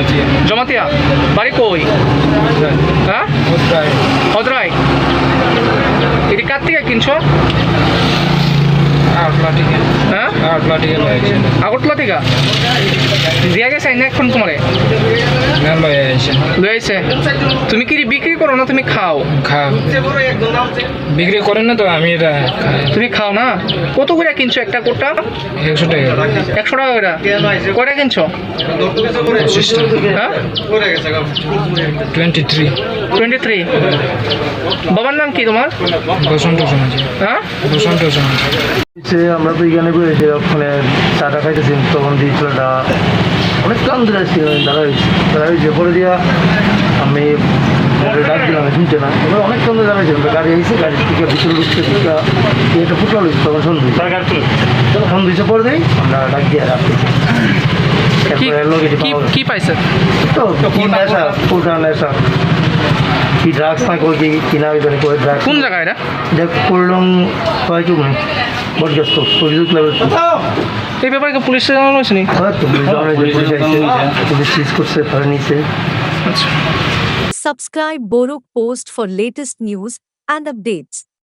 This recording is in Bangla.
জমাতিয়া জমাতিয়া বাড়ি কই হ্যাঁ হদরাই এটি কার থেকে কিনছো হ্যাঁ আগরতলা থেকে দিয়া গেছে না এখন তোমারে লই আইছে তুমি কি বিক্রি করো না তুমি খাও বিক্রি করেন না তো আমি এটা তুমি খাও না কত করে কিনছো একটা কোটা 100 টাকা 100 টাকা করে কয়টা কিনছো হ্যাঁ 23 বাবার নাম কি তোমার বসন্ত সমাজ হ্যাঁ বসন্ত সমাজ আমরা তো এখানে বসে ওখানে চাটা খাইতেছি তখন দিয়ে ছেলেটা অনেক কাম ধরে আসছি দাঁড়া হয়েছে পরে দিয়া আমি ডাক দিলাম শুনছে না এবার অনেক কাম ধরে দাঁড়াইছে গাড়ি আইসে গাড়ি থেকে ভিতরে ঢুকছে এটা ফুটলা লইছে তখন সন্ধ্যে সন্ধ্যে পরে দেয় আমরা ডাক দিয়ে রাখতেছি কি পাইছে তো কি নেশা পুরা নেশা কি ড্রাগস না কই কিনা হইবে কই ড্রাগস কোন জায়গা এটা দেখ করলাম কয়েকটু বরখাস্ত অভিযোগ লাগবে এই ব্যাপারে পুলিশ জানানো হয়েছে নি পুলিশ সিজ করছে ধরে নিছে আচ্ছা Subscribe Borok Post for latest news and updates.